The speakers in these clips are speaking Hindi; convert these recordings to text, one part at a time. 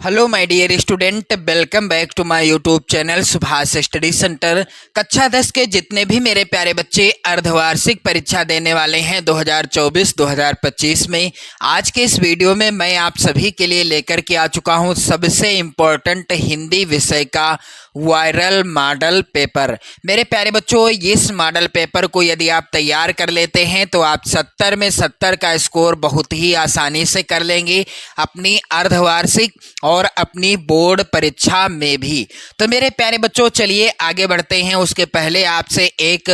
Hello my dear student, welcome back to my YouTube channel Subhash study centre. कक्षा 10 के जितने भी मेरे प्यारे बच्चे अर्धवार्षिक परीक्षा देने वाले हैं 2024-2025 में, आज के इस वीडियो में मैं आप सभी के लिए लेकर के आ चुका हूं सबसे इम्पोर्टेंट हिंदी विषय का वायरल मॉडल पेपर। मेरे प्यारे बच्चों, इस मॉडल पेपर को यदि आप तैयार कर लेते हैं तो आप 70 में 70 का स्कोर बहुत ही आसानी से कर लेंगे अपनी अर्धवार्षिक और अपनी बोर्ड परीक्षा में भी। तो मेरे प्यारे बच्चों, चलिए आगे बढ़ते हैं। उसके पहले आपसे एक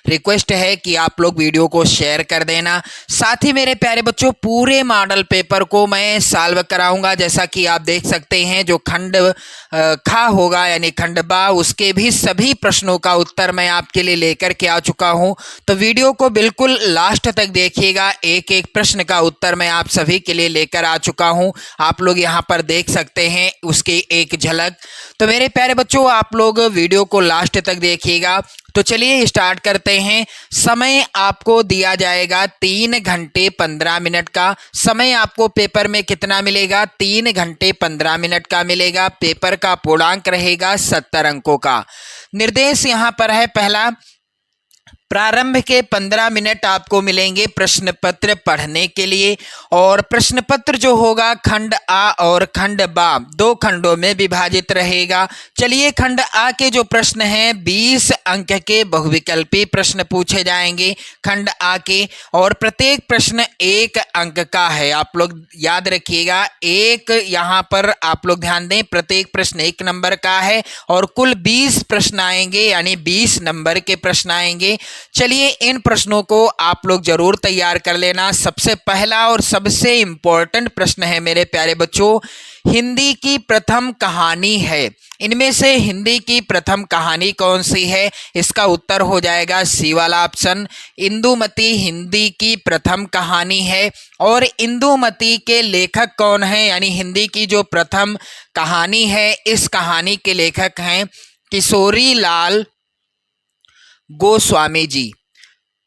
रिक्वेस्ट है कि आप लोग वीडियो को शेयर कर देना। साथ ही मेरे प्यारे बच्चों, पूरे मॉडल पेपर को मैं सॉल्व कराऊंगा। जैसा कि आप देख सकते हैं, जो खंड खा होगा यानी खंड बा, उसके भी सभी प्रश्नों का उत्तर मैं आपके लिए लेकर के आ चुका हूं। तो वीडियो को बिल्कुल लास्ट तक देखिएगा, एक एक प्रश्न का उत्तर मैं आप सभी के लिए लेकर आ चुका हूं। आप लोग यहां पर देख सकते हैं उसकी एक झलक। तो मेरे प्यारे बच्चों, आप लोग वीडियो को लास्ट तक देखिएगा। तो चलिए स्टार्ट करते हैं। समय आपको दिया जाएगा 3 घंटे 15 मिनट का। समय आपको पेपर में कितना मिलेगा? 3 घंटे 15 मिनट का मिलेगा। पेपर का पूर्णांक रहेगा 70 अंकों का। निर्देश यहाँ पर है, पहला, प्रारंभ के 15 मिनट आपको मिलेंगे प्रश्न पत्र पढ़ने के लिए। और प्रश्न पत्र जो होगा खंड आ और खंड बा, 2 खंडों में विभाजित रहेगा। चलिए, खंड आ के जो प्रश्न हैं 20 अंक के बहुविकल्पी प्रश्न पूछे जाएंगे खंड आ के, और प्रत्येक प्रश्न 1 अंक का है। आप लोग याद रखिएगा, एक यहाँ पर आप लोग ध्यान दें, प्रत्येक प्रश्न 1 नंबर का है और कुल 20 प्रश्न आएंगे, यानी 20 नंबर के प्रश्न आएंगे। चलिए, इन प्रश्नों को आप लोग जरूर तैयार कर लेना। सबसे पहला और सबसे इंपॉर्टेंट प्रश्न है मेरे प्यारे बच्चों, हिंदी की प्रथम कहानी है। इनमें से हिंदी की प्रथम कहानी कौन सी है? इसका उत्तर हो जाएगा सी वाला ऑप्शन। इंदुमती हिंदी की प्रथम कहानी है। और इंदुमती के लेखक कौन है? यानी हिंदी की जो प्रथम कहानी है, इस कहानी के लेखक हैं किशोरी लाल गोस्वामी जी।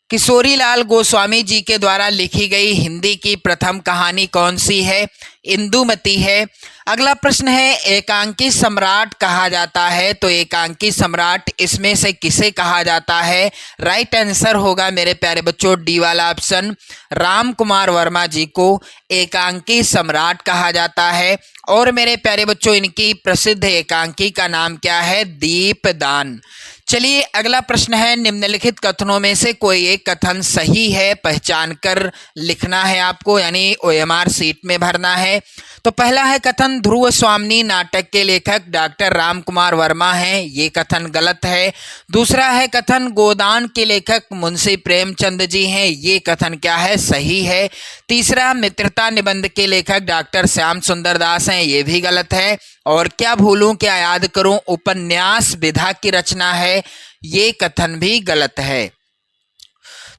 किशोरी लाल गोस्वामी जी के द्वारा लिखी गई हिंदी की प्रथम कहानी कौन सी है? इंदुमती है। अगला प्रश्न है, एकांकी सम्राट कहा जाता है, तो एकांकी सम्राट इसमें से किसे कहा जाता है? राइट आंसर होगा मेरे प्यारे बच्चों डी वाला ऑप्शन। राम कुमार वर्मा जी को एकांकी सम्राट कहा जाता है। और मेरे प्यारे बच्चों, इनकी प्रसिद्ध एकांकी का नाम क्या है? दीपदान। चलिए, अगला प्रश्न है, निम्नलिखित कथनों में से कोई एक कथन सही है, पहचान कर लिखना है आपको, यानी ओएमआर सीट में भरना है। तो पहला है कथन, ध्रुव स्वामिनी नाटक के लेखक डॉक्टर राम कुमार वर्मा हैं, ये कथन गलत है। दूसरा है कथन, गोदान के लेखक मुंशी प्रेमचंद जी हैं, ये कथन क्या है? सही है। तीसरा, मित्रता निबंध के लेखक डॉक्टर श्याम सुंदर दास हैं, ये भी गलत है। और क्या भूलूं क्या याद करूं उपन्यास विधा की रचना है, ये कथन भी गलत है।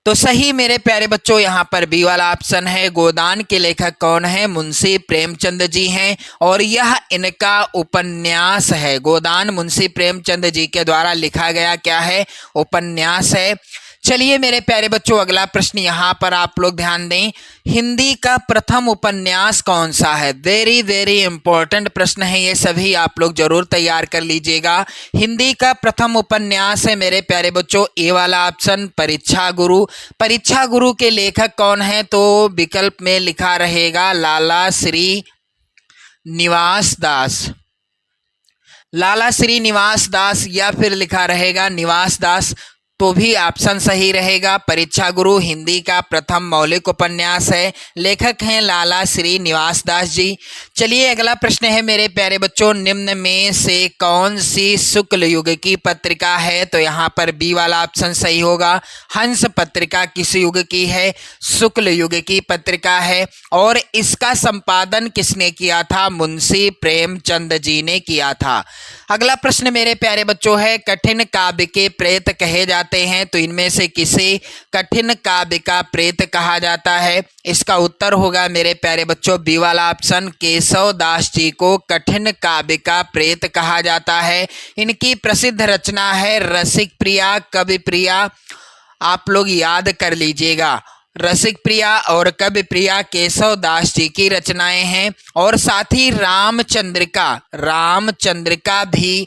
तो सही मेरे प्यारे बच्चों यहाँ पर बी वाला ऑप्शन है। गोदान के लेखक कौन है? मुंशी प्रेमचंद जी हैं और यह इनका उपन्यास है। गोदान मुंशी प्रेमचंद जी के द्वारा लिखा गया क्या है? उपन्यास है। चलिए मेरे प्यारे बच्चों, अगला प्रश्न यहाँ पर आप लोग ध्यान दें, हिंदी का प्रथम उपन्यास कौन सा है? वेरी वेरी इंपॉर्टेंट प्रश्न है ये, सभी आप लोग जरूर तैयार कर लीजिएगा। हिंदी का प्रथम उपन्यास है मेरे प्यारे बच्चों ए वाला ऑप्शन, परीक्षा गुरु। परीक्षा गुरु के लेखक कौन है? तो विकल्प में लिखा रहेगा लाला श्री निवास दास, लाला श्री निवास दास, या फिर लिखा रहेगा निवास दास, तो भी ऑप्शन सही रहेगा। परीक्षा गुरु हिंदी का प्रथम मौलिक उपन्यास है, लेखक हैं लाला श्री निवास दास जी। चलिए, अगला प्रश्न है मेरे प्यारे बच्चों, निम्न में से कौन सी शुक्ल युग की पत्रिका है? तो यहाँ पर बी वाला ऑप्शन सही होगा। हंस पत्रिका किस युग की है? शुक्ल युग की पत्रिका है। और इसका संपादन किसने किया था? मुंशी प्रेमचंद जी ने किया था। अगला प्रश्न मेरे प्यारे बच्चों है, कठिन काव्य के प्रेत कहे जाते हैं, तो इनमें से किसे कठिन काव्य का प्रेत कहा जाता है? इसका उत्तर होगा मेरे प्यारे बच्चों बी वाला ऑप्शन, केशव दास जी को कठिन काव्य का प्रेत कहा जाता है। इनकी प्रसिद्ध रचना है रसिक प्रिया, कवि प्रिया, आप लोग याद कर लीजिएगा। रसिक प्रिया और कवि प्रिया केशव दास जी की रचनाएं हैं, और साथ ही रामचंद्रिका भी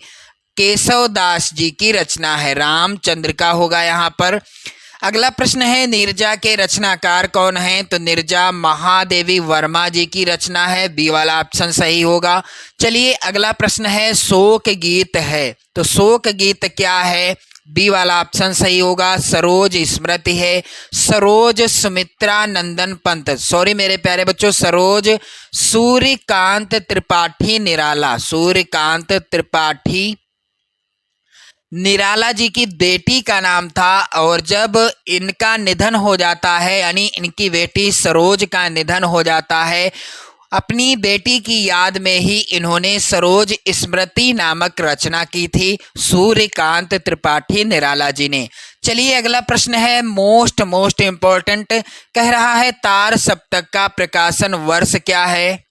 केशव दास जी की रचना है। रामचंद्रिका होगा यहाँ पर। अगला प्रश्न है, नीरजा के रचनाकार कौन हैं? तो नीरजा महादेवी वर्मा जी की रचना है, बी वाला ऑप्शन सही होगा। चलिए अगला प्रश्न है, शोक गीत है, तो शोक गीत क्या है? बी वाला ऑप्शन सही होगा। सरोज स्मृति है, सरोज सुमित्रा नंदन पंत, सॉरी मेरे प्यारे बच्चों, सरोज सूर्यकांत त्रिपाठी निराला, सूर्यकांत त्रिपाठी निराला जी की बेटी का नाम था, और जब इनका निधन हो जाता है, यानी इनकी बेटी सरोज का निधन हो जाता है, अपनी बेटी की याद में ही इन्होंने सरोज स्मृति नामक रचना की थी, सूर्यकांत त्रिपाठी निराला जी ने। चलिए अगला प्रश्न है, मोस्ट इंपॉर्टेंट, कह रहा है तार सप्तक का प्रकाशन वर्ष क्या है?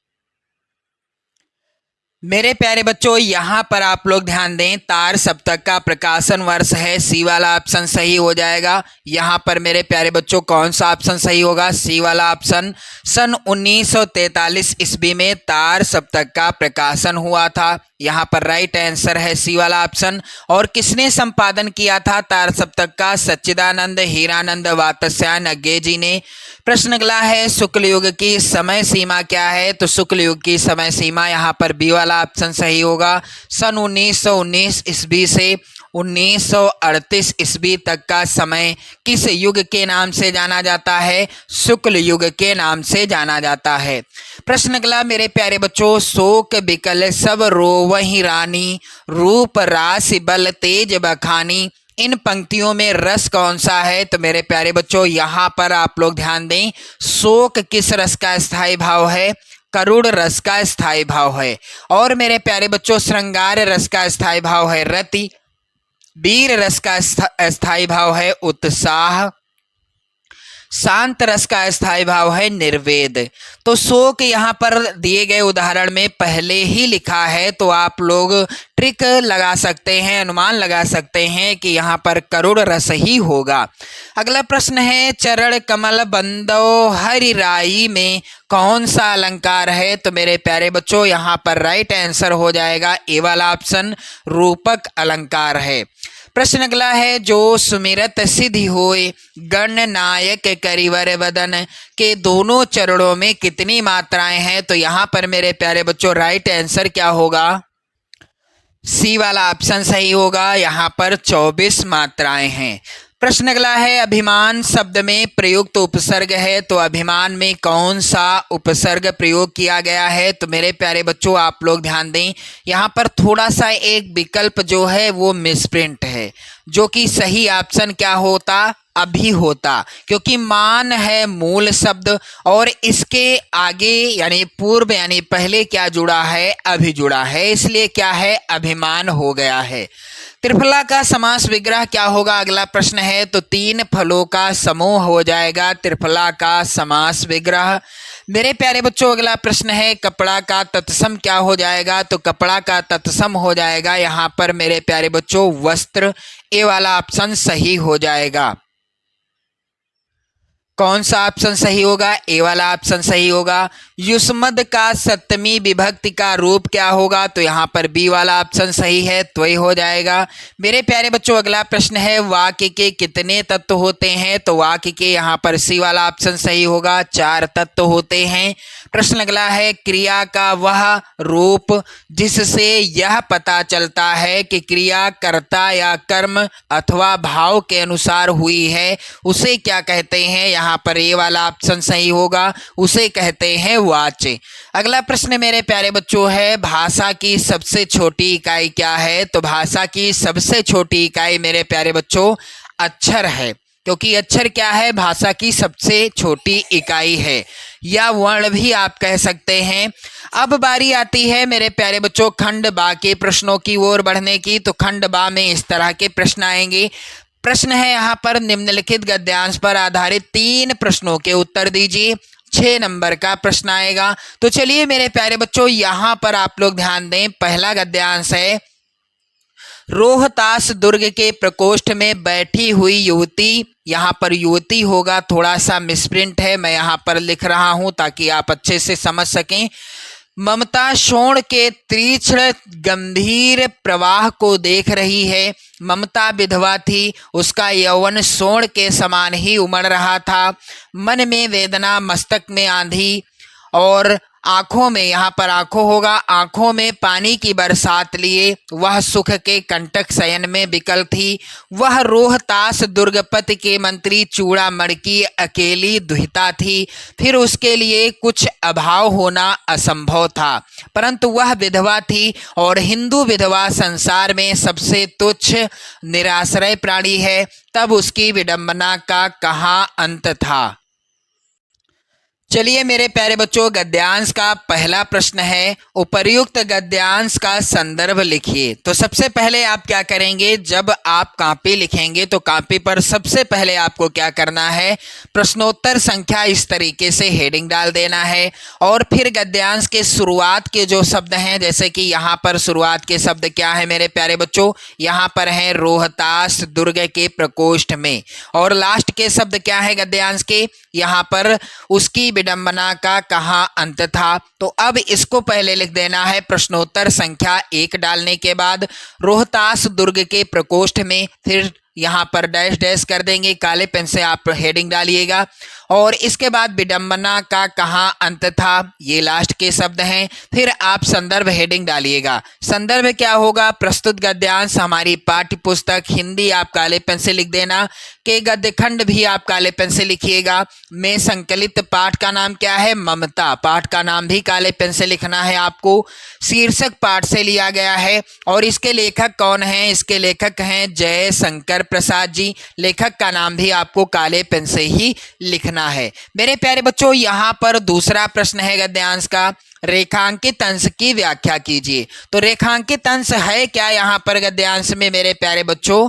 मेरे प्यारे बच्चों यहाँ पर आप लोग ध्यान दें, तार सप्तक का प्रकाशन वर्ष है, सी वाला ऑप्शन सही हो जाएगा। यहाँ पर मेरे प्यारे बच्चों कौन सा ऑप्शन सही होगा? सी वाला ऑप्शन। सन 1943 ईस्वी में तार सप्तक का प्रकाशन हुआ था, यहाँ पर राइट आंसर है सी वाला ऑप्शन। और किसने संपादन किया था तार सप्तक का? सच्चिदानंद हीरानंद वात्स्यायन अज्ञे जी ने। प्रश्न अगला है, शुक्ल युग की समय सीमा क्या है? तो शुक्ल युग की समय सीमा यहाँ पर बी वाला ऑप्शन सही होगा। सन 1919 ईस्वी से 1938 ईस्वी तक का समय किस युग के नाम से जाना जाता है? शुक्ल युग के नाम से जाना जाता है। प्रश्न अगला मेरे प्यारे बच्चों, शोक बिकल सब रोवहि रानी, रूप राशि बल तेज बखानी, इन पंक्तियों में रस कौन सा है? तो मेरे प्यारे बच्चों यहाँ पर आप लोग ध्यान दें, शोक किस रस का स्थायी भाव है? करुण रस का स्थायी भाव है। और मेरे प्यारे बच्चों श्रृंगार रस का स्थायी भाव है रति, वीर रस का स्थायी भाव है उत्साह, शांत रस का स्थायी भाव है निर्वेद। तो शोक यहाँ पर दिए गए उदाहरण में पहले ही लिखा है, तो आप लोग ट्रिक लगा सकते हैं, अनुमान लगा सकते हैं कि यहाँ पर करुण रस ही होगा। अगला प्रश्न है, चरण कमल बंदो हरिराई में कौन सा अलंकार है? तो मेरे प्यारे बच्चों यहाँ पर राइट आंसर हो जाएगा ए वाला ऑप्शन, रूपक अलंकार है। प्रश्न अगला है, जो सुमिरत सिद्धि होए गण नायक करिवर वदन के दोनों चरणों में कितनी मात्राएं हैं? तो यहाँ पर मेरे प्यारे बच्चों राइट आंसर क्या होगा? सी वाला ऑप्शन सही होगा, यहाँ पर 24 मात्राएं हैं। प्रश्न अगला है, अभिमान शब्द में प्रयुक्त उपसर्ग है, तो अभिमान में कौन सा उपसर्ग प्रयोग किया गया है? तो मेरे प्यारे बच्चों आप लोग ध्यान दें, यहाँ पर थोड़ा सा एक विकल्प जो है वो मिसप्रिंट है, जो कि सही ऑप्शन क्या होता? अभी होता, क्योंकि मान है मूल शब्द और इसके आगे यानी पूर्व यानी पहले क्या जुड़ा है? अभी जुड़ा है, इसलिए क्या है? अभिमान हो गया है। त्रिफला का समास विग्रह क्या होगा? अगला प्रश्न है, तो तीन फलों का समूह हो जाएगा त्रिफला का समास विग्रह। मेरे प्यारे बच्चों अगला प्रश्न है, कपड़ा का तत्सम क्या हो जाएगा? तो कपड़ा का तत्सम हो जाएगा यहाँ पर मेरे प्यारे बच्चों वस्त्र, ए वाला ऑप्शन सही हो जाएगा। कौन सा ऑप्शन सही होगा? ए वाला ऑप्शन सही होगा। युष्मद का सप्तमी विभक्ति का रूप क्या होगा? तो यहाँ पर बी वाला ऑप्शन सही है, तो ही हो जाएगा। मेरे प्यारे बच्चों अगला प्रश्न है, वाक्य के कितने तत्व होते हैं? तो वाक्य के यहाँ पर सी वाला ऑप्शन सही होगा, 4 तत्व होते हैं। प्रश्न अगला है, क्रिया का वह रूप जिससे यह पता चलता है कि क्रिया कर्ता या कर्म अथवा भाव के अनुसार हुई है, उसे क्या कहते हैं? यहाँ पर ए वाला ऑप्शन सही होगा, उसे कहते हैं वाच्य। अगला प्रश्न मेरे प्यारे बच्चों है, भाषा की सबसे छोटी इकाई क्या है? तो भाषा की सबसे छोटी इकाई मेरे प्यारे बच्चों अक्षर है, क्योंकि अक्षर क्या है? भाषा की सबसे छोटी इकाई है, या वर्ण भी आप कह सकते हैं। अब बारी आती है मेरे प्यारे बच्चों खंड बा के प्रश्नों की ओर बढ़ने की। तो खंड बा में इस तरह के प्रश्न आएंगे। प्रश्न है यहाँ पर, निम्नलिखित गद्यांश पर आधारित 3 प्रश्नों के उत्तर दीजिए। 6 नंबर का प्रश्न आएगा। तो चलिए मेरे प्यारे बच्चों यहाँ पर आप लोग ध्यान दें। पहला गद्यांश है, रोहतास दुर्ग के प्रकोष्ठ में बैठी हुई युवती यहाँ पर युवती होगा, थोड़ा सा मिसप्रिंट है, मैं यहाँ पर लिख रहा हूँ ताकि आप अच्छे से समझ सकें। ममता शोण के तीक्ष्ण गंभीर प्रवाह को देख रही है। ममता विधवा थी, उसका यौवन शोण के समान ही उमड़ रहा था। मन में वेदना, मस्तक में आंधी और आंखों में, यहाँ पर आंखों होगा, आंखों में पानी की बरसात लिए वह सुख के कंटक शयन में विकल थी। वह रोहतास दुर्गपति के मंत्री चूड़ामणि की अकेली दुहिता थी। फिर उसके लिए कुछ अभाव होना असंभव था, परंतु वह विधवा थी और हिंदू विधवा संसार में सबसे तुच्छ निराश्रय प्राणी है। तब उसकी विडंबना का कहाँ अंत था। चलिए मेरे प्यारे बच्चों, गद्यांश का पहला प्रश्न है, उपर्युक्त गद्यांश का संदर्भ लिखिए। तो सबसे पहले आप क्या करेंगे, जब आप कॉपी लिखेंगे तो कॉपी पर सबसे पहले आपको क्या करना है, प्रश्नोत्तर संख्या इस तरीके से हेडिंग डाल देना है। और फिर गद्यांश के शुरुआत के जो शब्द हैं, जैसे कि यहाँ पर शुरुआत के शब्द क्या है मेरे प्यारे बच्चों, यहाँ पर है रोहतास दुर्ग के प्रकोष्ठ में। और लास्ट के शब्द क्या है गद्यांश के, यहाँ पर उसकी विडंबना का कहाँ अंत था। तो अब इसको पहले लिख देना है प्रश्नोत्तर संख्या 1 डालने के बाद रोहतास दुर्ग के प्रकोष्ठ में, फिर यहाँ पर डैश डैश कर देंगे, काले पेन से आप हेडिंग डालिएगा। और इसके बाद विडंबना का कहाँ अंत था, ये लास्ट के शब्द हैं। फिर आप संदर्भ हेडिंग डालिएगा। संदर्भ क्या होगा, प्रस्तुत गद्यांश हमारी पाठ्य पुस्तक हिंदी, आप काले पेन से लिख देना, के गद्य खंड भी आप काले पेन से लिखिएगा। में संकलित पाठ का नाम क्या है, ममता, पाठ का नाम भी काले पेन से लिखना है आपको। शीर्षक पाठ से लिया गया है और इसके लेखक कौन हैं, इसके लेखक हैं जय शंकर प्रसाद जी। लेखक का नाम भी आपको काले पेन से ही लिखना है। मेरे प्यारे बच्चों, यहाँ पर दूसरा प्रश्न है गद्यांश का, रेखांकित अंश की व्याख्या कीजिए। तो रेखांकित अंश है क्या यहाँ पर गद्यांश में मेरे प्यारे बच्चों,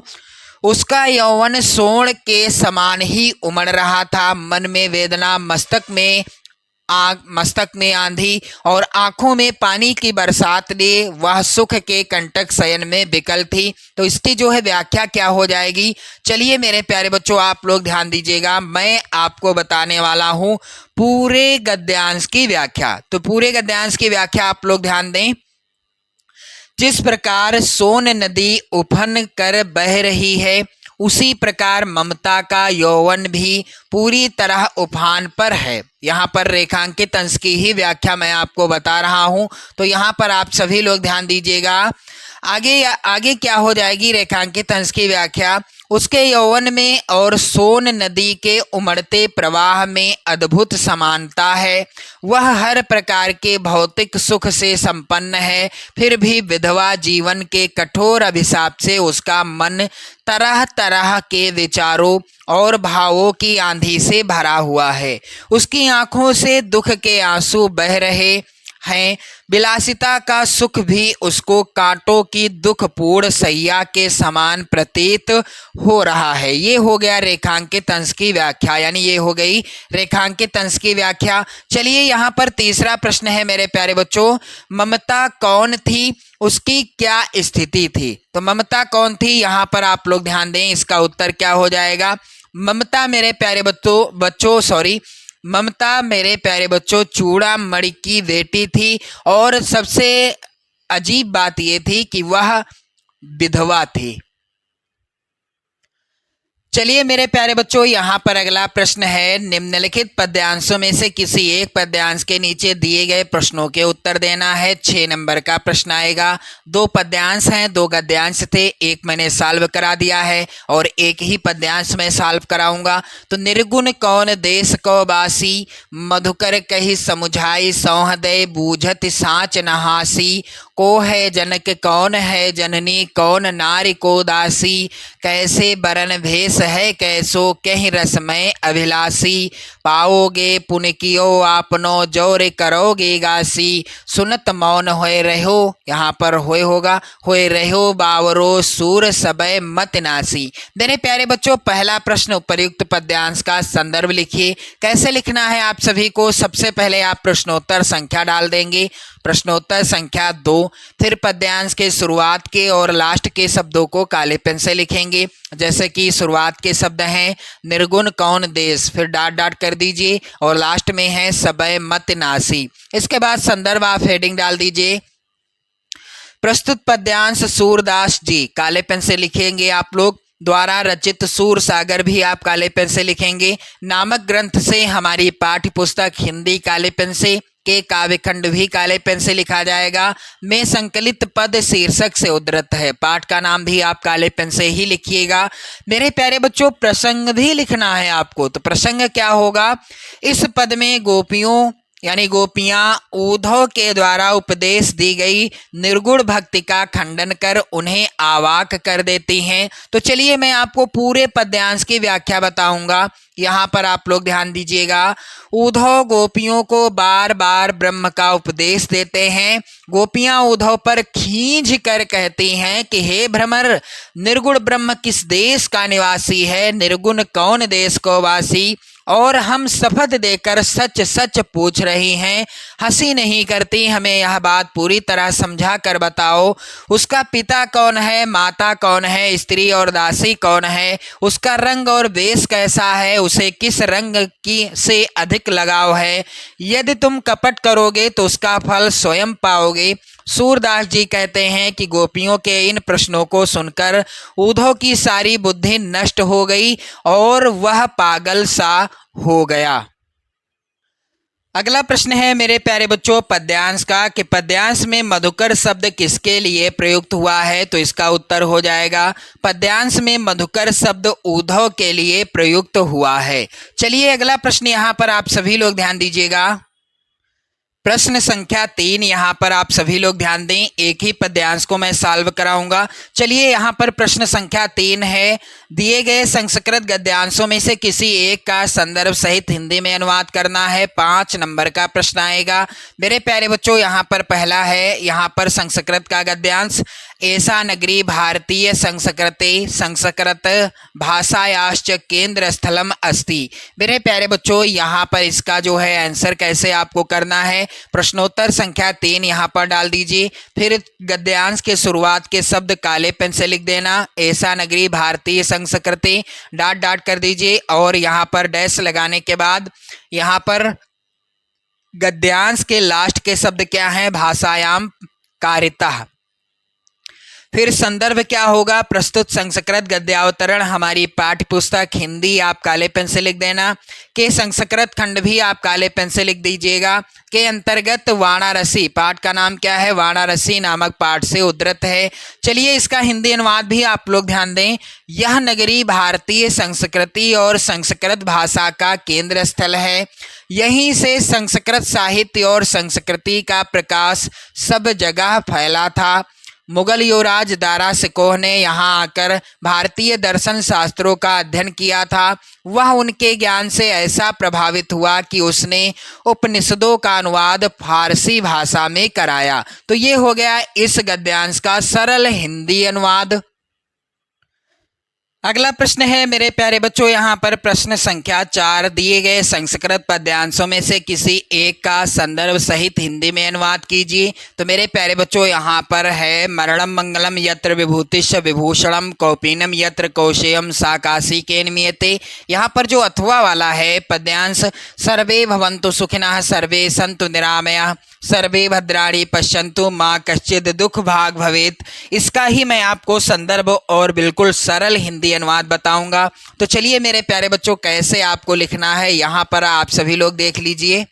उसका यौवन सोण के समान ही उमड़ रहा था। मन में वेदना, मस्तक में आंधी और आंखों में पानी की बरसात लिए वह सुख के कंटक शयन में विकल थी। तो इसकी जो है व्याख्या क्या हो जाएगी, चलिए मेरे प्यारे बच्चों आप लोग ध्यान दीजिएगा, मैं आपको बताने वाला हूं पूरे गद्यांश की व्याख्या। तो पूरे गद्यांश की व्याख्या आप लोग ध्यान दें। जिस प्रकार सोन नदी उफन कर बह रही है, उसी प्रकार ममता का यौवन भी पूरी तरह उफान पर है। यहाँ पर रेखांकित अंश की ही व्याख्या मैं आपको बता रहा हूँ, तो यहाँ पर आप सभी लोग ध्यान दीजिएगा। आगे क्या हो जाएगी रेखांकित अंश की व्याख्या, उसके यौवन में और सोन नदी के उमड़ते प्रवाह में अद्भुत समानता है। वह हर प्रकार के भौतिक सुख से संपन्न है, फिर भी विधवा जीवन के कठोर अभिशाप से उसका मन तरह तरह के विचारों और भावों की आंधी से भरा हुआ है। उसकी आंखों से दुख के आंसू बह रहे हैं। विलासिता का सुख भी उसको कांटों की दुखपूर्ण सैया के समान प्रतीत हो रहा है। ये हो गया रेखांकित अंश की व्याख्या, यानी ये हो गई रेखांकित अंश की व्याख्या। चलिए यहाँ पर तीसरा प्रश्न है मेरे प्यारे बच्चों, ममता कौन थी, उसकी क्या स्थिति थी। तो ममता कौन थी, यहाँ पर आप लोग ध्यान दें, इसका उत्तर क्या हो जाएगा। ममता मेरे प्यारे ममता मेरे प्यारे बच्चों चूड़ामणि की बेटी थी और सबसे अजीब बात यह थी कि वह विधवा थी। चलिए मेरे प्यारे बच्चों, यहाँ पर अगला प्रश्न है, निम्नलिखित पद्यांशों में से किसी एक पद्यांश के नीचे दिए गए प्रश्नों के उत्तर देना है। 6 नंबर का प्रश्न आएगा। 2 पद्यांश हैं, 2 गद्यांश थे, एक मैंने सॉल्व करा दिया है और एक ही पद्यांश में सॉल्व कराऊंगा। तो निर्गुण कौन देश को बासी, मधुकर कही समुझाई, सौहदय बूझत साँच नहासी, को है जनक कौन है जननी, कौन नारी को दासी, कैसे बरन भेष है कैसो कहीं रसमय अभिलाषी, पाओगे पुण्य कियो आपनो जोर करोगे गासी, सुनत मौन होए रहो, यहाँ पर होए होगा, होए रहो बावरो सूर सबय मत नासी। मेरे प्यारे बच्चों, पहला प्रश्न उपर्युक्त पद्यांश का संदर्भ लिखिए। कैसे लिखना है आप सभी को, सबसे पहले आप प्रश्नोत्तर संख्या डाल देंगे, प्रश्नोत्तर संख्या 2, फिर पद्यांश के शुरुआत के और लास्ट के शब्दों को काले पेन से लिखेंगे। जैसे कि शुरुआत शुरुआत के शब्द हैं निर्गुण कौन देश, फिर डॉट डॉट कर दीजिए और लास्ट में है सबय मत नासी। इसके बाद संदर्भ आप हेडिंग डाल दीजिए। प्रस्तुत पद्यांश सूरदास जी काले पेन से लिखेंगे आप लोग द्वारा रचित सूर सागर भी आप काले पेन से लिखेंगे। नामक ग्रंथ से हमारी पाठ्य पुस्तक हिंदी काले पेन से, के काव्यखंड भी काले पेन से लिखा जाएगा। में संकलित पद शीर्षक से उद्धृत है। पाठ का नाम भी आप काले पेन से ही लिखिएगा। मेरे प्यारे बच्चों प्रसंग भी लिखना है आपको, तो प्रसंग क्या होगा, इस पद में गोपियों यानी गोपियां उद्धव के द्वारा उपदेश दी गई निर्गुण भक्ति का खंडन कर उन्हें अवाक कर देती हैं। तो चलिए मैं आपको पूरे पद्यांश की व्याख्या बताऊंगा, यहाँ पर आप लोग ध्यान दीजिएगा। उद्धव गोपियों को बार बार ब्रह्म का उपदेश देते हैं। गोपियां उद्धव पर खींच कर कहती हैं कि हे भ्रमर, निर्गुण ब्रह्म किस देश का निवासी है, निर्गुण कौन देश को वासी, और हम शपथ देकर सच सच पूछ रही हैं, हंसी नहीं करती, हमें यह बात पूरी तरह समझा कर बताओ। उसका पिता कौन है, माता कौन है, स्त्री और दासी कौन है, उसका रंग और वेश कैसा है, उसे किस रंग की से अधिक लगाव है। यदि तुम कपट करोगे तो उसका फल स्वयं पाओगे। सूरदास जी कहते हैं कि गोपियों के इन प्रश्नों को सुनकर उद्धव की सारी बुद्धि नष्ट हो गई और वह पागल सा हो गया। अगला प्रश्न है मेरे प्यारे बच्चों पद्यांश का कि पद्यांश में मधुकर शब्द किसके लिए प्रयुक्त हुआ है, तो इसका उत्तर हो जाएगा पद्यांश में मधुकर शब्द उद्धव के लिए प्रयुक्त हुआ है। चलिए अगला प्रश्न यहाँ पर आप सभी लोग ध्यान दीजिएगा। प्रश्न संख्या 3 यहाँ पर आप सभी लोग ध्यान दें, एक ही पद्यांश को मैं सॉल्व कराऊंगा। चलिए यहाँ पर प्रश्न संख्या 3 है, दिए गए संस्कृत गद्यांशों में से किसी एक का संदर्भ सहित हिंदी में अनुवाद करना है। 5 नंबर का प्रश्न आएगा। मेरे प्यारे बच्चों यहाँ पर पहला है, यहाँ पर संस्कृत का गद्यांश, ऐसा नगरी भारतीय संस्कृते संस्कृत भाषायाश्च केंद्र स्थलम अस्ति। मेरे प्यारे बच्चों यहाँ पर इसका जो है आंसर कैसे आपको करना है, प्रश्नोत्तर संख्या 3 यहाँ पर डाल दीजिए। फिर गद्यांश के शुरुआत के शब्द काले पेन से लिख देना, ऐसा नगरी भारतीय संस्कृति डॉट डॉट कर दीजिए और यहाँ पर डैश लगाने के बाद यहाँ पर गद्यांश के लास्ट के शब्द क्या हैं, भाषायाम कारितः। फिर संदर्भ क्या होगा, प्रस्तुत संस्कृत गद्यावतरण हमारी पाठ्य पुस्तक हिंदी आप काले पेन से लिख देना। के संस्कृत खंड भी आप काले पेन से लिख दीजिएगा। के अंतर्गत वाराणसी, पाठ का नाम क्या है, वाराणसी नामक पाठ से उद्धृत है। चलिए इसका हिंदी अनुवाद भी आप लोग ध्यान दें। यह नगरी भारतीय संस्कृति और संस्कृत भाषा का केंद्र स्थल है। यहीं से संस्कृत साहित्य और संस्कृति का प्रकाश सब जगह फैला था। मुगल युवराज दारा सिकोह ने यहाँ आकर भारतीय दर्शन शास्त्रों का अध्ययन किया था। वह उनके ज्ञान से ऐसा प्रभावित हुआ कि उसने उपनिषदों का अनुवाद फारसी भाषा में कराया। तो ये हो गया इस गद्यांश का सरल हिंदी अनुवाद। अगला प्रश्न है मेरे प्यारे बच्चों यहाँ पर प्रश्न संख्या 4, दिए गए संस्कृत पद्यांशों में से किसी एक का संदर्भ सहित हिंदी में अनुवाद कीजिए। तो मेरे प्यारे बच्चों यहाँ पर है, मरणम मंगलम यत्र विभूतिश्च विभूषणम कौपीनम यत्र कौशेयम सा काशी के नियते। यहाँ पर जो अथवा वाला है पद्यांश, सर्वे भवन्तु सुखिनः सर्वे सन्तु निरामयाः सर्वे भद्राणि पश्यन्तु माँ कश्चित् दुख भाग भवेत्, इसका ही मैं आपको संदर्भ और बिल्कुल सरल हिंदी अनुवाद बताऊंगा। तो चलिए मेरे प्यारे बच्चों कैसे आपको लिखना है यहाँ पर आप सभी लोग देख लीजिए।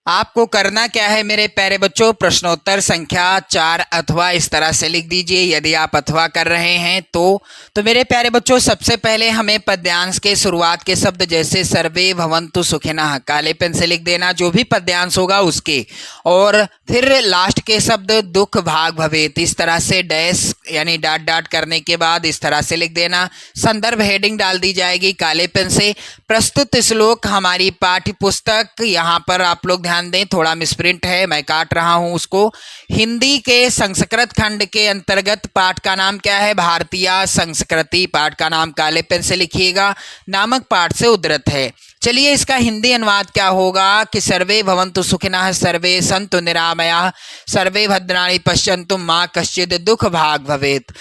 आपको करना क्या है मेरे प्यारे बच्चों, प्रश्नोत्तर संख्या 4 अथवा इस तरह से लिख दीजिए यदि आप अथवा कर रहे हैं तो मेरे प्यारे बच्चों सबसे पहले हमें पद्यांश के शुरुआत के शब्द जैसे सर्वे भवन्तु सुखिनः काले पेन से लिख देना, जो भी पद्यांश होगा उसके, और फिर लास्ट के शब्द दुख भाग भवेत् इस तरह से डैश यानी डॉट डॉट करने के बाद इस तरह से लिख देना। संदर्भ हेडिंग डाल दी जाएगी काले पेन से। प्रस्तुत श्लोक हमारी पाठ्य पुस्तक, यहाँ पर आप लोग ध्यान दें, थोड़ा मिसप्रिंट है, मैं काट रहा हूं उसको। हिंदी के संस्कृत खंड के अंतर्गत पाठ का नाम क्या है, भारतीय संस्कृति, पाठ का नाम काले पेन से लिखिएगा, नामक पाठ से उद्धृत है। चलिए इसका हिंदी अनुवाद क्या होगा कि सर्वे भवन्तु सुखिनः सर्वे सन्तु निरामयाः सर्वे भद्राणि पश्यन्तु माँ कश्चित् दुख भाग भवेत्।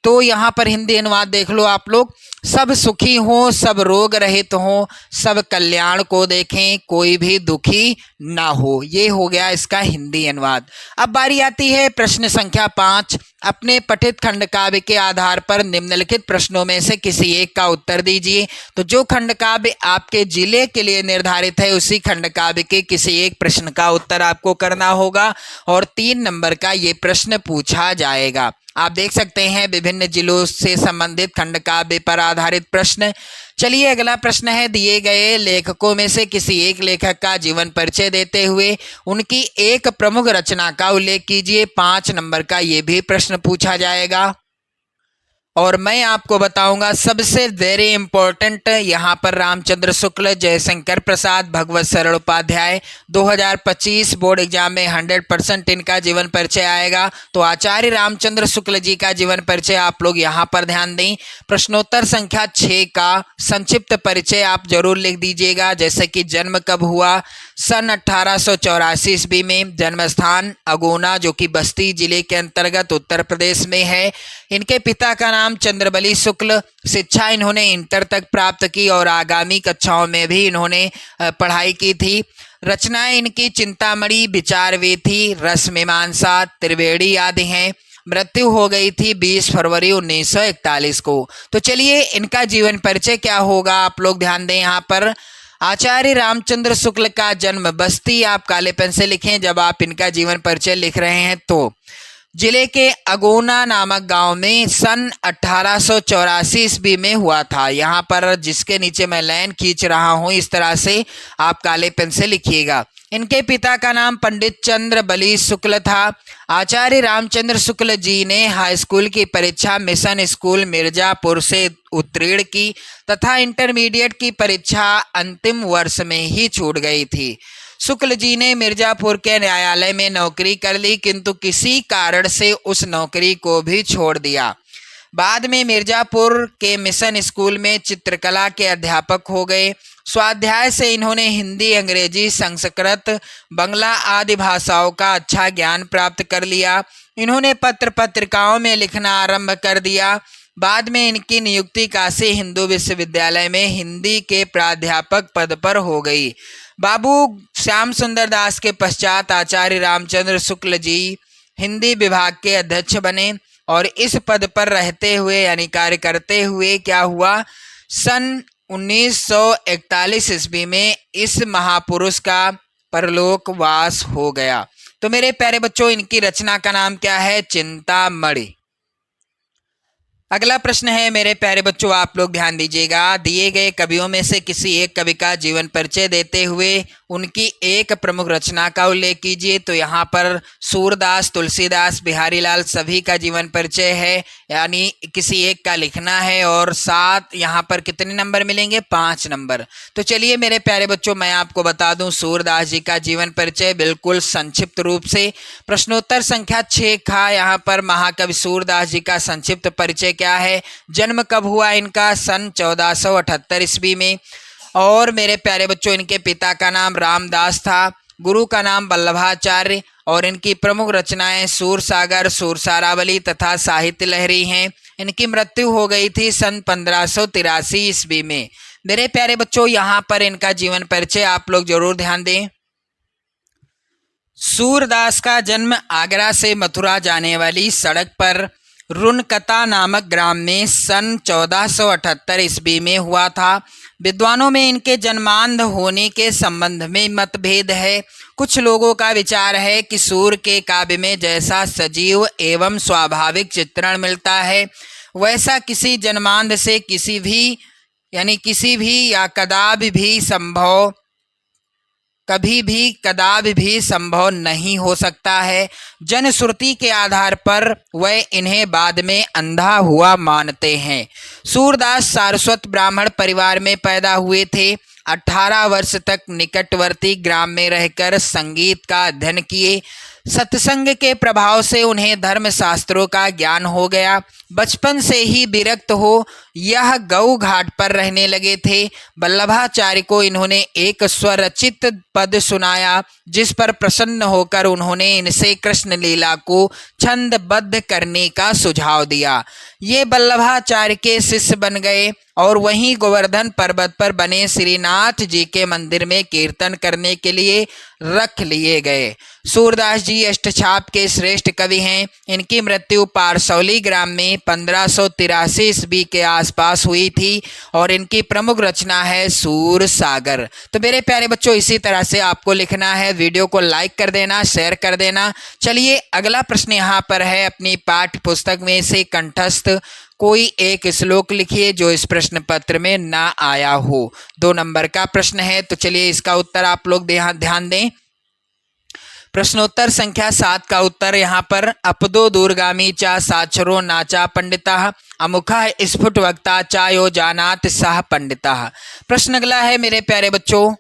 तो यहाँ पर हिंदी अनुवाद देख लो आप लोग। सब सुखी हों, सब रोग रहित हों, सब कल्याण को देखें, कोई भी दुखी ना हो। ये हो गया इसका हिंदी अनुवाद। अब बारी आती है प्रश्न संख्या 5। अपने पठित खंड काव्य के आधार पर निम्नलिखित प्रश्नों में से किसी एक का उत्तर दीजिए। तो जो खंड काव्य आपके जिले के लिए निर्धारित है उसी खंड काव्य के किसी एक प्रश्न का उत्तर आपको करना होगा और 3 नंबर का ये प्रश्न पूछा जाएगा। आप देख सकते हैं विभिन्न जिलों से संबंधित खंड काव्य पर आधारित प्रश्न। चलिए अगला प्रश्न है, दिए गए लेखकों में से किसी एक लेखक का जीवन परिचय देते हुए उनकी एक प्रमुख रचना का उल्लेख कीजिए। 5 नंबर का ये भी प्रश्न पूछा जाएगा और मैं आपको बताऊंगा सबसे वेरी इंपॉर्टेंट यहाँ पर रामचंद्र शुक्ल, जयशंकर प्रसाद, भगवत सरल उपाध्याय 2025 बोर्ड एग्जाम में 100% इनका जीवन परिचय आएगा। तो आचार्य रामचंद्र शुक्ल जी का जीवन परिचय आप लोग यहाँ पर ध्यान दें। प्रश्नोत्तर संख्या 6 का संक्षिप्त परिचय आप जरूर लिख दीजिएगा, जैसे कि जन्म कब हुआ, सन 1884 ईस्वी में, जन्म स्थान अगोना जो कि बस्ती जिले के अंतर्गत उत्तर प्रदेश में है, इनके पिता का नाम चंद्रबली शुक्ल, शिक्षा इन्होंने इंटर तक प्राप्त की और आगामी कक्षाओं में भी इन्होंने पढ़ाई की थी। रचनाएं इनकी चिंतामणि, विचार वेथी, रस मीमांसा, त्रिवेणी आदि हैं। मृत्यु हो गई थी 20 फरवरी 1941 को। तो चलिए इनका जीवन परिचय क्या होगा आप लोग ध्यान दें। यहाँ पर आचार्य रामचंद्र शुक्ल का जन्म बस्ती, आप काले पेन से लिखें जब आप इनका जीवन परिचय लिख रहे हैं, तो जिले के अगोना नामक गांव में सन 1884 ईस्वी में हुआ था। यहाँ पर जिसके नीचे मैं लाइन खींच रहा हूँ इस तरह से आप काले पेन से लिखिएगा। इनके पिता का नाम पंडित चंद्र बली शुक्ल था। आचार्य रामचंद्र शुक्ल जी ने हाई स्कूल की परीक्षा मिशन स्कूल मिर्जापुर से उत्तीर्ण की तथा इंटरमीडिएट की परीक्षा अंतिम वर्ष में ही छूट गई थी। शुक्ल जी ने मिर्जापुर के न्यायालय में नौकरी कर ली, किंतु किसी कारण से उस नौकरी को भी छोड़ दिया। बाद में मिर्जापुर के मिशन स्कूल में चित्रकला के अध्यापक हो गए। स्वाध्याय से इन्होंने हिंदी, अंग्रेजी, संस्कृत, बंगला आदि भाषाओं का अच्छा ज्ञान प्राप्त कर लिया। इन्होंने पत्र पत्रिकाओं में लिखना आरंभ कर दिया। बाद में इनकी नियुक्ति काशी हिंदू विश्वविद्यालय में हिंदी के प्राध्यापक पद पर हो गई। बाबू श्याम सुंदर दास के पश्चात आचार्य रामचंद्र शुक्ल जी हिंदी विभाग के अध्यक्ष बने और इस पद पर रहते हुए यानी कार्य करते हुए क्या हुआ, सन 1941 ईस्वी में इस महापुरुष का परलोकवास हो गया। तो मेरे प्यारे बच्चों, इनकी रचना का नाम क्या है? चिंतामणि। अगला प्रश्न है मेरे प्यारे बच्चों, आप लोग ध्यान दीजिएगा। दिए गए कवियों में से किसी एक कवि का जीवन परिचय देते हुए उनकी एक प्रमुख रचना का उल्लेख कीजिए। तो यहाँ पर सूरदास, तुलसीदास, बिहारी लाल सभी का जीवन परिचय है, यानी किसी एक का लिखना है और साथ यहाँ पर कितने नंबर मिलेंगे? 5 नंबर। तो चलिए मेरे प्यारे बच्चों, मैं आपको बता दूं सूरदास जी का जीवन परिचय बिल्कुल संक्षिप्त रूप से। प्रश्नोत्तर संख्या 6 का यहाँ पर महाकवि सूरदास जी का संक्षिप्त परिचय क्या है? जन्म कब हुआ इनका? सन 1478 ईस्वी में। और मेरे प्यारे बच्चों, इनके पिता का नाम रामदास था, गुरु का नाम वल्लभाचार्य और इनकी प्रमुख रचनाएं सूरसागर, सूरसारावली तथा साहित्य लहरी हैं। इनकी मृत्यु हो गई थी सन 1583 ईस्वी में। मेरे प्यारे बच्चों, यहाँ पर इनका जीवन परिचय आप लोग जरूर ध्यान दें। सूरदास का जन्म आगरा से मथुरा जाने वाली सड़क पर रुनकता नामक ग्राम में सन 1478 ईस्वी में हुआ था। विद्वानों में इनके जन्मांध होने के संबंध में मतभेद है। कुछ लोगों का विचार है कि सूर के काव्य में जैसा सजीव एवं स्वाभाविक चित्रण मिलता है वैसा किसी जन्मांध से किसी भी या कदापि भी संभव नहीं हो सकता है। जनश्रुति के आधार पर वह इन्हें बाद में अंधा हुआ मानते हैं। सूरदास सारस्वत ब्राह्मण परिवार में पैदा हुए थे। 18 वर्ष तक निकटवर्ती ग्राम में रहकर संगीत का अध्ययन किए। सत्संग के प्रभाव से उन्हें धर्म शास्त्रों का ज्ञान हो गया। बचपन से ही विरक्त हो यह गौ घाट पर रहने लगे थे। वल्लभाचार्य को इन्होंने एक स्वरचित पद सुनाया, जिस पर प्रसन्न होकर उन्होंने इनसे कृष्ण लीला को छंदबद्ध करने का सुझाव दिया। ये वल्लभाचार्य के शिष्य बन गए और वहीं गोवर्धन पर्वत पर बने श्रीनाथ जी के मंदिर में कीर्तन करने के लिए रख लिए गए। सूरदास जी अष्टछाप के श्रेष्ठ कवि हैं। इनकी मृत्यु पारसौली ग्राम में 1583 ईस्वी के आसपास हुई थी और इनकी प्रमुख रचना है सूर सागर। तो मेरे प्यारे बच्चों, इसी तरह से आपको लिखना है। वीडियो को लाइक कर देना, शेयर कर देना। चलिए अगला प्रश्न यहाँ पर है, अपनी पाठ्य पुस्तक में से कंठस्थ कोई एक श्लोक लिखिए जो इस प्रश्न पत्र में ना आया हो। 2 नंबर का प्रश्न है, तो चलिए इसका उत्तर आप लोग ध्यान दें। प्रश्नोत्तर संख्या 7 का उत्तर यहाँ पर अपदो दूरगामी चा साक्षरो नाचा पंडिता अमुखा स्फुट वक्ता चा यो जानात सह पंडिता। प्रश्न अगला है मेरे प्यारे बच्चों,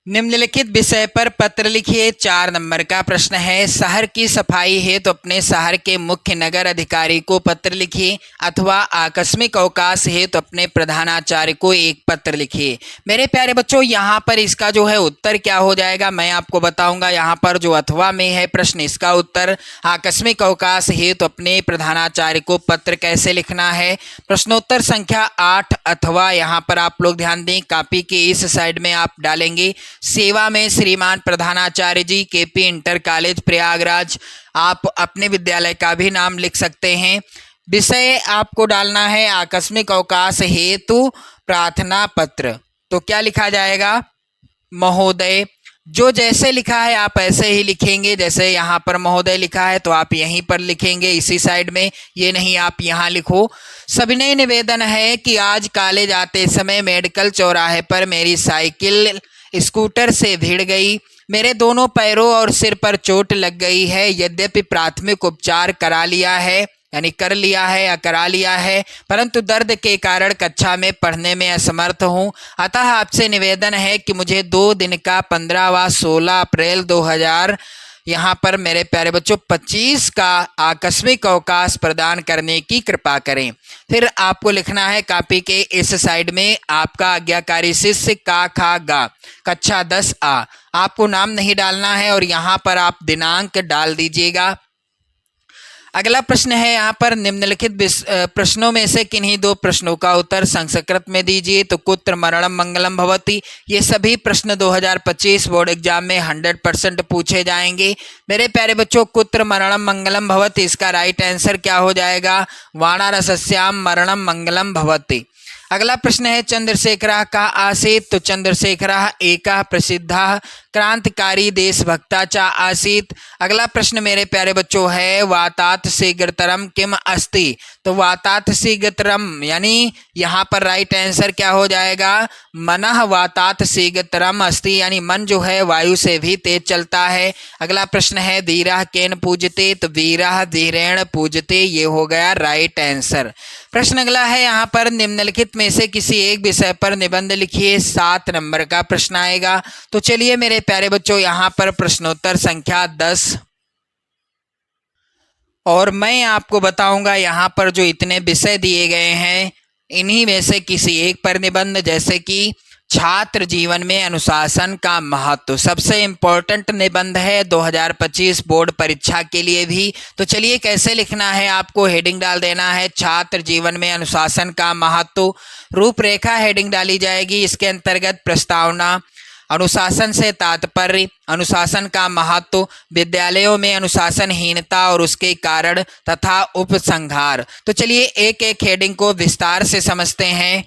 निम्नलिखित विषय पर पत्र लिखिए। 4 नंबर का प्रश्न है, शहर की सफाई है तो अपने शहर के मुख्य नगर अधिकारी को पत्र लिखिए, अथवा आकस्मिक अवकाश है तो अपने प्रधानाचार्य को एक पत्र लिखिए। मेरे प्यारे बच्चों, यहाँ पर इसका जो है उत्तर क्या हो जाएगा मैं आपको बताऊंगा। यहाँ पर जो अथवा में है प्रश्न, इसका उत्तर आकस्मिक अवकाश है तो अपने प्रधानाचार्य को पत्र कैसे लिखना है। प्रश्नोत्तर संख्या 8 अथवा यहाँ पर आप लोग ध्यान दें, कॉपी के इस साइड में आप डालेंगे सेवा में श्रीमान प्रधानाचार्य जी, केपी इंटर कॉलेज प्रयागराज। आप अपने विद्यालय का भी नाम लिख सकते हैं। विषय आपको डालना है आकस्मिक अवकाश हेतु प्रार्थना पत्र। तो क्या लिखा जाएगा, महोदय। जो जैसे लिखा है आप ऐसे ही लिखेंगे, जैसे यहाँ पर महोदय लिखा है तो आप यहीं पर लिखेंगे इसी साइड में, ये नहीं आप यहाँ लिखो। सविनय निवेदन है कि आज कॉलेज आते समय मेडिकल चौराहे पर मेरी साइकिल स्कूटर से भिड़ गई। मेरे दोनों पैरों और सिर पर चोट लग गई है। यद्यपि प्राथमिक उपचार करा लिया है, यानी कर लिया है या करा लिया है, परंतु दर्द के कारण कक्षा में पढ़ने में असमर्थ हूँ। अतः आपसे निवेदन है कि मुझे 2 दिन का 15 व 16 अप्रैल 2000 यहाँ पर मेरे प्यारे बच्चों 25 का आकस्मिक अवकाश प्रदान करने की कृपा करें। फिर आपको लिखना है कॉपी के इस साइड में, आपका आज्ञाकारी शिष्य का खा गा कक्षा 10 आ। आपको नाम नहीं डालना है और यहाँ पर आप दिनांक डाल दीजिएगा। अगला प्रश्न है यहाँ पर, निम्नलिखित प्रश्नों में से किन्हीं 2 प्रश्नों का उत्तर संस्कृत में दीजिए। तो कुत्र मरणम मंगलम भवति, ये सभी प्रश्न 2025 बोर्ड एग्जाम में 100% पूछे जाएंगे। मेरे प्यारे बच्चों, कुत्र मरणम मंगलम भवति, इसका राइट आंसर क्या हो जाएगा, वाणारस्याम मरणम मंगलम भवति। अगला प्रश्न है, चंद्रशेखर का आसीत। तो चंद्रशेखर एका प्रसिद्ध क्रांतिकारी देशभक्ता चा आसीत। अगला प्रश्न मेरे प्यारे बच्चों है, वातात शीघ्रतरम किम अस्ति। तो वातात शीघ्रतरम, यानी यहाँ पर राइट आंसर क्या हो जाएगा, मनः वातात शीघ्रतरम अस्ति, यानी मन जो है वायु से भी तेज चलता है। अगला प्रश्न है, धीरः केन पूजते। तो वीरः धीरेण पूजते, ये हो गया राइट आंसर। प्रश्न अगला है यहाँ पर, निम्नलिखित में से किसी एक विषय पर निबंध लिखिए। 7 नंबर का प्रश्न आएगा। तो चलिए मेरे प्यारे बच्चों, यहाँ पर प्रश्नोत्तर संख्या 10 और मैं आपको बताऊंगा यहाँ पर जो इतने विषय दिए गए हैं इन्हीं में से किसी एक पर निबंध, जैसे कि छात्र जीवन में अनुशासन का महत्व, सबसे इम्पोर्टेंट निबंध है 2025 बोर्ड परीक्षा के लिए भी। तो चलिए कैसे लिखना है, आपको हेडिंग डाल देना है छात्र जीवन में अनुशासन का महत्व। रूपरेखा हेडिंग डाली जाएगी, इसके अंतर्गत प्रस्तावना, अनुशासन से तात्पर्य, अनुशासन का महत्व, विद्यालयों में अनुशासनहीनता और उसके कारण तथा उपसंहार। तो चलिए एक एक हेडिंग को विस्तार से समझते हैं।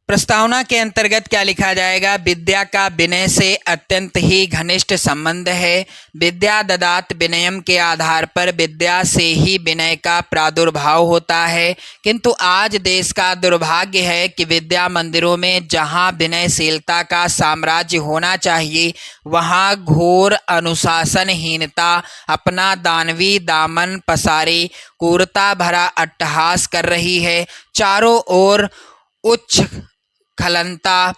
प्रस्तावना के अंतर्गत क्या लिखा जाएगा, विद्या का विनय से अत्यंत ही घनिष्ठ संबंध है। विद्या ददात विनयम के आधार पर विद्या से ही विनय का प्रादुर्भाव होता है, किंतु आज देश का दुर्भाग्य है कि विद्या मंदिरों में जहां विनयशीलता का साम्राज्य होना चाहिए वहां घोर अनुशासनहीनता अपना दानवी दामन पसारे क्रूरता भरा अट्टहास कर रही है। चारों ओर उच्च खलनता,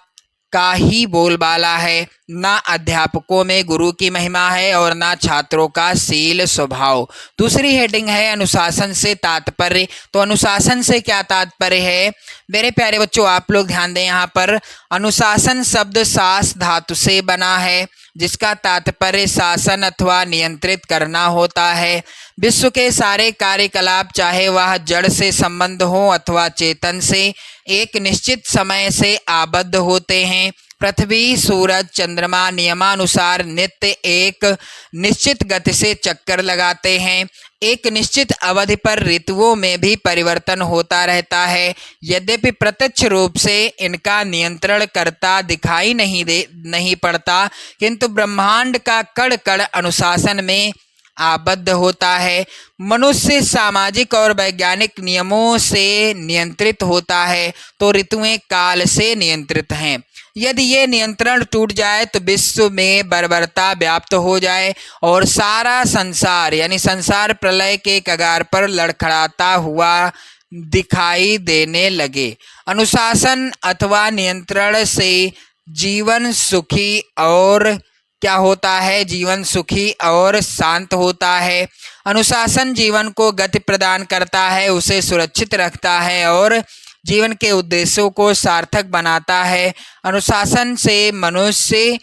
का ही बोलबाला है, ना अध्यापकों में गुरु की महिमा है और ना छात्रों का शील स्वभाव। दूसरी हेडिंग है अनुशासन से तात्पर्य। तो अनुशासन से क्या तात्पर्य है मेरे प्यारे बच्चों, आप लोग ध्यान दें। यहाँ पर अनुशासन शब्द शास धातु से बना है, जिसका तात्पर्य शासन अथवा नियंत्रित करना होता है। विश्व के सारे कार्यकलाप, चाहे वह जड़ से संबंध हो अथवा चेतन से, एक निश्चित समय से आबद्ध होते हैं। पृथ्वी, सूरज, चंद्रमा नियमानुसार नित्य एक निश्चित गति से चक्कर लगाते हैं। एक निश्चित अवधि पर ऋतुओं में भी परिवर्तन होता रहता है। यद्यपि प्रत्यक्ष रूप से इनका नियंत्रण करता दिखाई नहीं पड़ता, किंतु ब्रह्मांड का कण कण अनुशासन में आबद्ध होता है। मनुष्य सामाजिक और वैज्ञानिक नियमों से नियंत्रित होता है, तो ऋतुएं काल से नियंत्रित हैं। यदि ये नियंत्रण टूट जाए तो विश्व में बर्बरता व्याप्त हो जाए और सारा संसार यानी संसार प्रलय के कगार पर लड़खड़ाता हुआ दिखाई देने लगे। अनुशासन अथवा नियंत्रण से जीवन सुखी और क्या होता है, जीवन सुखी और शांत होता है। अनुशासन जीवन को गति प्रदान करता है, उसे सुरक्षित रखता है और जीवन के उद्देश्यों को सार्थक बनाता है। अनुशासन से मनुष्य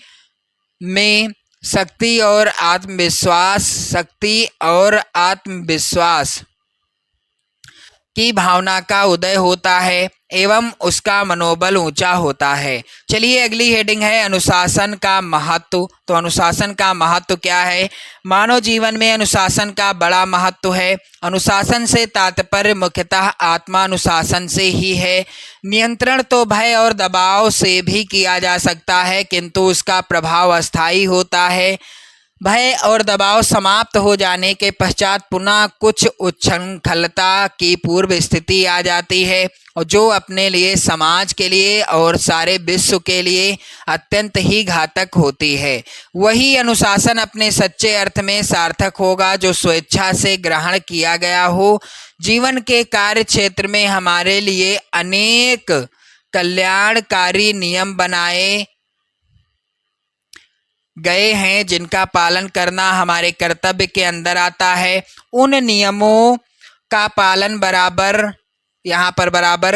में शक्ति और आत्मविश्वास की भावना का उदय होता है एवं उसका मनोबल ऊंचा होता है। चलिए अगली हेडिंग है अनुशासन का महत्व। तो अनुशासन का महत्व क्या है? मानव जीवन में अनुशासन का बड़ा महत्व है। अनुशासन से तात्पर्य मुख्यतः आत्मानुशासन से ही है। नियंत्रण तो भय और दबाव से भी किया जा सकता है, किंतु उसका प्रभाव अस्थायी होता है। भय और दबाव समाप्त हो जाने के पश्चात पुनः कुछ उच्छृंखलता की पूर्व स्थिति आ जाती है, और जो अपने लिए, समाज के लिए और सारे विश्व के लिए अत्यंत ही घातक होती है। वही अनुशासन अपने सच्चे अर्थ में सार्थक होगा जो स्वेच्छा से ग्रहण किया गया हो। जीवन के कार्य क्षेत्र में हमारे लिए अनेक कल्याणकारी नियम बनाए गए हैं, जिनका पालन करना हमारे कर्तव्य के अंदर आता है। उन नियमों का पालन बराबर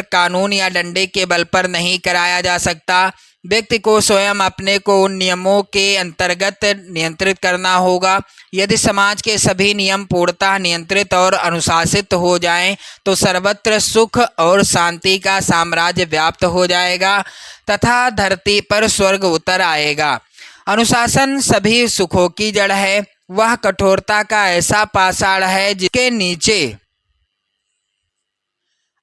कानून या डंडे के बल पर नहीं कराया जा सकता। व्यक्ति को स्वयं अपने को उन नियमों के अंतर्गत नियंत्रित करना होगा। यदि समाज के सभी नियम पूर्णतः नियंत्रित और अनुशासित हो जाएं, तो सर्वत्र सुख और शांति का साम्राज्य व्याप्त हो जाएगा तथा धरती पर स्वर्ग उतर आएगा। अनुशासन सभी सुखों की जड़ है। वह कठोरता का ऐसा पाषाण है जिसके नीचे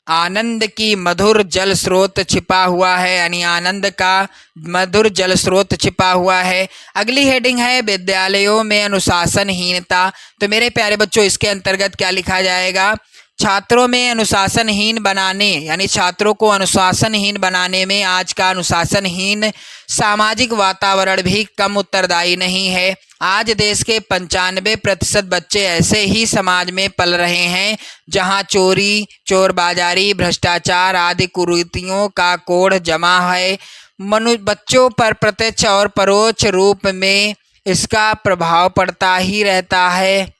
आनंद की मधुर जल स्रोत छिपा हुआ है, यानी आनंद का मधुर जल स्रोत छिपा हुआ है। अगली हेडिंग है विद्यालयों में अनुशासनहीनता। तो मेरे प्यारे बच्चों, इसके अंतर्गत क्या लिखा जाएगा? छात्रों में अनुशासनहीन बनाने यानी छात्रों को अनुशासनहीन बनाने में आज का अनुशासनहीन सामाजिक वातावरण भी कम उत्तरदायी नहीं है। आज देश के 95% बच्चे ऐसे ही समाज में पल रहे हैं जहां चोरी, चोरबाजारी, भ्रष्टाचार आदि कुरीतियों का कोढ़ जमा है। बच्चों पर प्रत्यक्ष और परोक्ष रूप में इसका प्रभाव पड़ता ही रहता है।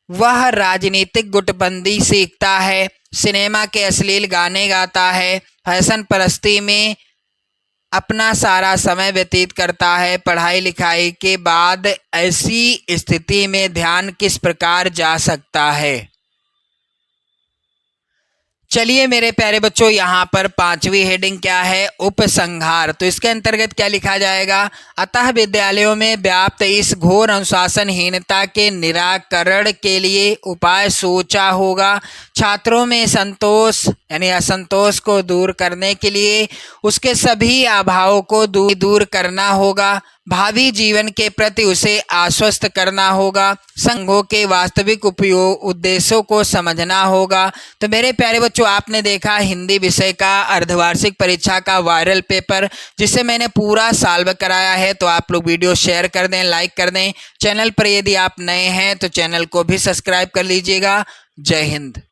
वह राजनीतिक गुटबंदी सीखता है, सिनेमा के अश्लील गाने गाता है, फैशन परस्ती में अपना सारा समय व्यतीत करता है। पढ़ाई लिखाई के बाद ऐसी स्थिति में ध्यान किस प्रकार जा सकता है? चलिए मेरे प्यारे बच्चों, यहाँ पर 5वीं हेडिंग क्या है? उपसंहार। तो इसके अंतर्गत क्या लिखा जाएगा? अतः विद्यालयों में व्याप्त इस घोर अनुशासनहीनता के निराकरण के लिए उपाय सोचा होगा। छात्रों में संतोष यानी असंतोष को दूर करने के लिए उसके सभी अभावों को दूर करना होगा। भावी जीवन के प्रति उसे आश्वस्त करना होगा। संघों के वास्तविक उपयोग उद्देश्यों को समझना होगा। तो मेरे प्यारे बच्चों, आपने देखा हिंदी विषय का अर्धवार्षिक परीक्षा का वायरल पेपर, जिसे मैंने पूरा सॉल्व कराया है। तो आप लोग वीडियो शेयर कर दें, लाइक कर दें। चैनल पर यदि आप नए हैं तो चैनल को भी सब्सक्राइब कर लीजिएगा। जय हिंद।